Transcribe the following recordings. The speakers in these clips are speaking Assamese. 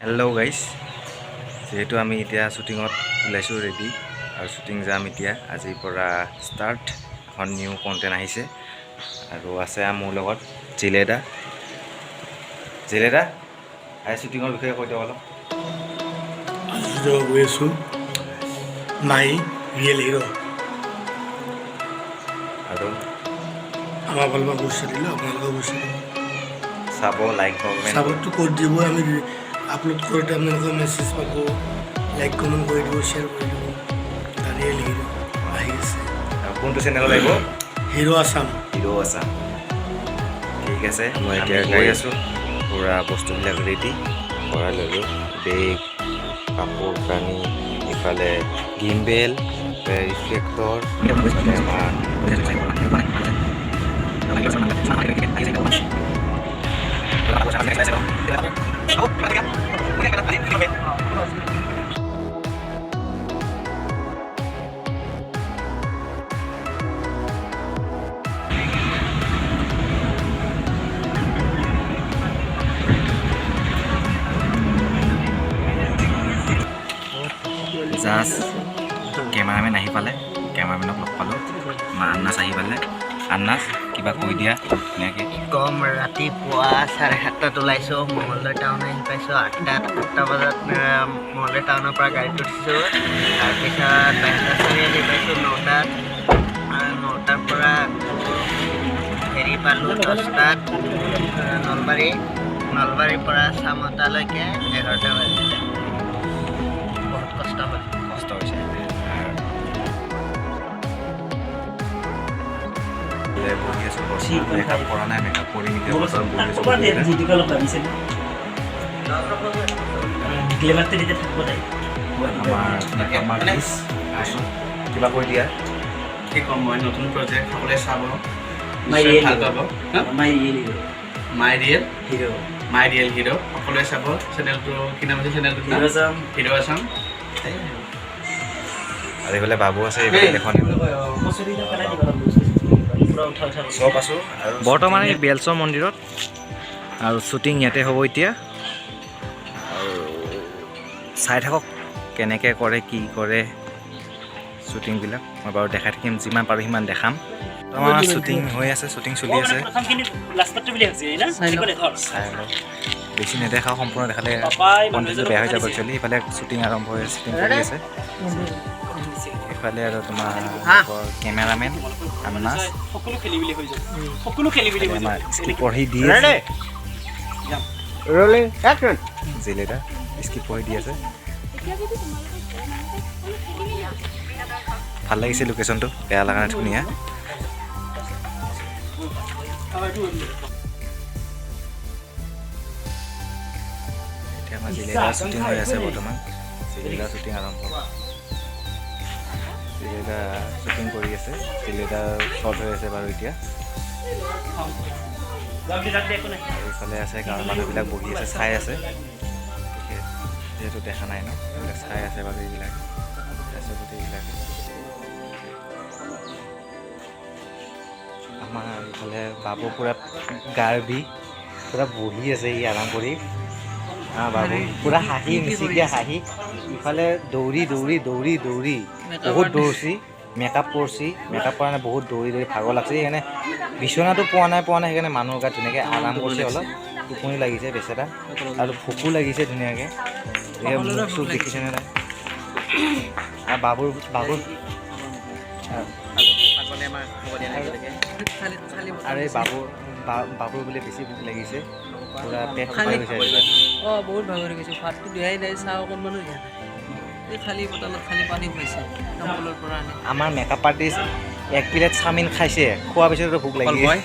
হেল্ল' গাইজ, যিহেতু আমি এতিয়া শ্বুটিঙত ওলাইছোঁ ৰেডি আৰু শ্বুটিং যাম এতিয়া আজিৰ পৰা ষ্টাৰ্ট। এখন নিউ কণ্টেণ্ট আহিছে আৰু আছে মোৰ লগত জিলেদা। আজি শ্বুটিঙৰ বিষয়ে কৈ দিয়ক অলপ। আজি গৈ আছোঁ মাই ৰিয়েল হিৰ' আৰু আমাৰ ফালৰ পৰা গুৰুত্ব দিলোঁ, আপোনালোকেও গুৰুত্ব দিব। চাব, লাইক কমেণ্ট চাপৰ্টটো কৰি দিব। আমি আপলোড কৰোঁতে আপোনালোকে মেছেজ পাব, লাইক কমেণ্ট কৰি দিব, শ্বেয়াৰ কৰি দিব। ৰিয়েল হিৰ' আহি আছে। আৰু কোনটো চেনেলত আহিব? হিৰ' আছাম। হিৰ' আছাম। ঠিক আছে, মই এতিয়া গৈ আছোঁ। পূৰা বস্তুবিলাক ৰেডি ভৰাই ল'লোঁ, বেগ, কাপোৰ কানি, ইফালে গিম্বেল, ৰিফ্লেক্টৰ, ইফালে আমাৰ জাষ্ট কেমেৰামেন আহি পালে, কেমেৰামেনক লগ পালোঁ। আমাৰ আন্নাছ আহি পালে। আন্নাছ, কিবা কৈ দিয়া ধুনীয়াকৈ। কম ৰাতিপুৱা 7:30 ওলাইছোঁ, মঙলদৈ টাউন আহি পাইছোঁ 8টা বজাত। মঙলদৈ টাউনৰ পৰা গাড়ীত উঠিছোঁ। তাৰপিছত বাহিৰ আহি পাইছোঁ 9টাত। 9টাৰ পৰা হেৰি পালোঁ 10টাত নলবাৰীৰ পৰা চামতালৈকে 11টা বাজিলে। বহুত কষ্ট হৈছে। বহি আছোঁ, মেকআপ কৰা নাই, মেকআপ কৰি নিদিয়ে বহি আছোঁ। আমাৰ কিবা কৈ দিয়া। কি ক'ম মই, নতুন প্ৰজেক্ট সকলোৱে চাব, ভাল পাব। মাই ৰিয়েল হিৰ' সকলোৱে চাব। চেনেলটো কি নাম আছে? চেনেলটো হিৰ' আছাম। আৰু এইফালে বাবু আছে, এইফালে এখন চব আছোঁ। আৰু বৰ্তমান এই বেলশ্বৰ মন্দিৰত আৰু শ্বুটিং ইয়াতে হ'ব এতিয়া। আৰু চাই থাকক কেনেকৈ কৰে, কি কৰে শ্বুটিংবিলাক। মই বাৰু দেখাই থাকিম, যিমান পাৰোঁ সিমান দেখাম। আমাৰ শ্বুটিং হৈ আছে, শ্বুটিং চলি আছে। চাই লওক, বেছি নেদেখাওঁ, সম্পূৰ্ণ দেখালে কণ্টেণ্টটো বেয়া হৈ যাব একচুৱেলি। ইফালে শ্বুটিং আৰম্ভ হৈ আছে, শ্বুটিং কৰি আছে। এইফালে আৰু তোমাৰ কেমেৰামেন আন্নাছ, আমাৰ স্ক্ৰিপ্ট পঢ়ি দি আছে। জিলেদা স্ক্ৰিপ্ট পঢ়ি দি আছে। ভাল লাগিছে লোকেশ্যনটো, বেয়া লগা নাই, ধুনীয়া। এতিয়া আমাৰ জিলেদাৰ শ্বুটিং হৈ আছে বৰ্তমান। জিলেদাৰ শ্বুটিং আৰম্ভ, জিলেদা শ্বুটিং কৰি আছে। জিলেদা শ্বৰ্ট হৈ আছে বাৰু এতিয়া। এইফালে আছে গাঁৱৰ মানুহবিলাক বহি আছে, চাই আছে। যিহেতু দেখা নাই ন, এইবিলাক চাই আছে বাৰু। এইবিলাক আছে গোটেইবিলাকে। আমাৰ এইফালে বাবু পূৰা গাৰ বিষ, পূৰা বহি আছে ই আৰাম কৰি। বাবু পূৰা হাঁহি মিচিকীয়া হাঁহি। ইফালে দৌৰি বহুত দৌৰছি, মেকআপ কৰিছি। মেকআপ কৰা নাই, বহুত দৌৰি ভাগৰ লাগছে। সেইকাৰণে বিচনাটো পোৱা নাই, সেইকাৰণে মানুহৰ গাত ধুনীয়াকৈ আৰাম কৰিছে। অলপ টোপনি লাগিছে বেচেৰা, আৰু ভোকো লাগিছে ধুনীয়াকৈ। মুখ চুখ দেখিছেনে নাই? আৰু বাবুৰ আৰু এই বাবুৰ বোলে বেছি ভোক লাগিছে, পূৰা পেট খালি হৈছে। বহুত ভাগৰি গৈছে, ভাতটো দিয়াই নাই, চাহ অকণমানো দিয়া নাই। এই খালী বটলত খালী পানী খুৱাইছে টেম্পলৰ পৰা আনি। আমাৰ মেকআপ আৰ্টিষ্ট 1 প্লেট চাওমিন খাইছে, খোৱাৰ পিছতো ভোক লাগিছে।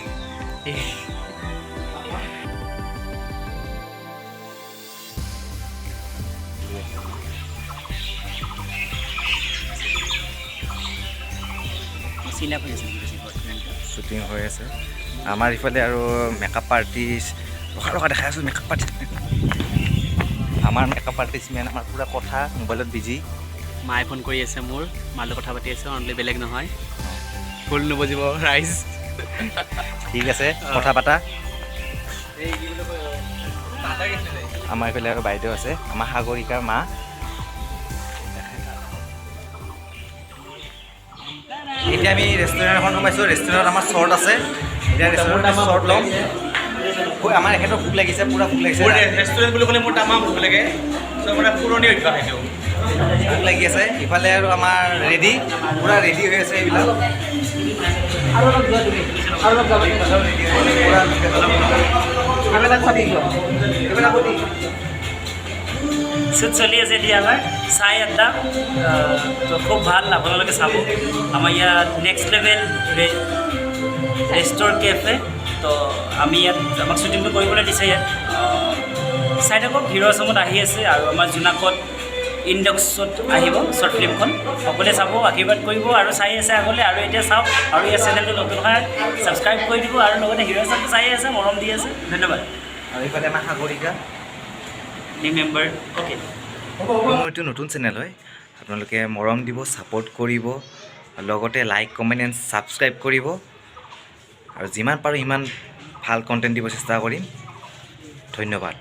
শ্বুটিং হৈ আছে আমাৰ ইফালে। আৰু মেকআপ আৰ্টিষ্ট ৰখা দেখাই আছোঁ। মেকআপ আৰ্টিষ্ট, আমাৰ মেকআপ আৰ্টিষ্ট মেন আমাৰ পূৰা কথা মোবাইলত বিজি। মায়ে ফোন কৰি আছে মোৰ, মাৰ লগত কথা পাতি আছে, অনলি বেলেগ নহয়। ফুল নুবুজিব ৰাইজ। ঠিক আছে, কথা পাতা। আমাৰ এইফালে আৰু বাইদেউ আছে, আমাৰ সাগৰিকাৰ মা। এতিয়া আমি ৰেষ্টুৰেণ্ট এখন সোমাইছোঁ। ৰেষ্টুৰেণ্টত আমাৰ শ্বৰ্ট আছে। এতিয়া ৰেষ্টুৰেণ্টত শ্বৰ্ট ল'ম। আমাৰ এখেতৰ ভোক লাগিছে, পূৰা ভোক লাগিছে। ৰেষ্টুৰেণ্ট বুলি ক'লে মোৰ তামাম ভোক লাগে। চ' মানে পুৰণি অভ্যাস সেইটো। ভোক লাগি আছে। ইফালে আৰু আমাৰ ৰেডি, পূৰা ৰেডি হৈ আছে এইবিলাক। শ্বুট চলি আছে এতিয়া আমাৰ চাই আড্ডা। তো খুব ভাল, আপোনালোকে চাব। আমাৰ ইয়াত নেক্সট লেভেল ৰেষ্ট'ৰ কেফে। তো আমি ইয়াত আমাক শ্বুটিংটো কৰিবলৈ দিছে ইয়াত। চাই থাকক, হিৰ' আছামত আহি আছে আৰু আমাৰ জোনাকত ইণ্ডক্সত আহিব শ্বৰ্ট ফিল্মখন। সকলোৱে চাব, আশীৰ্বাদ কৰিব আৰু চাই আছে আগলৈ আৰু এতিয়া চাওক। আৰু ইয়াৰ চেনেলটো নতুন হয়, ছাবস্ক্ৰাইব কৰি দিব আৰু লগতে হিৰ' আছামটো চাই আছে, মৰম দি আছে। ধন্যবাদ। আৰু এইফালে আমাৰ সাগৰিকা। New member okay. মোৰ এইটো নতুন চেনেল হয়, আপোনালোকে মৰম দিব, ছাপোৰ্ট কৰিব, লগতে লাইক কমেণ্ট এণ্ড ছাবস্ক্ৰাইব কৰিব। আৰু যিমান পাৰোঁ সিমান ভাল কণ্টেণ্ট দিব চেষ্টা কৰিম। ধন্যবাদ।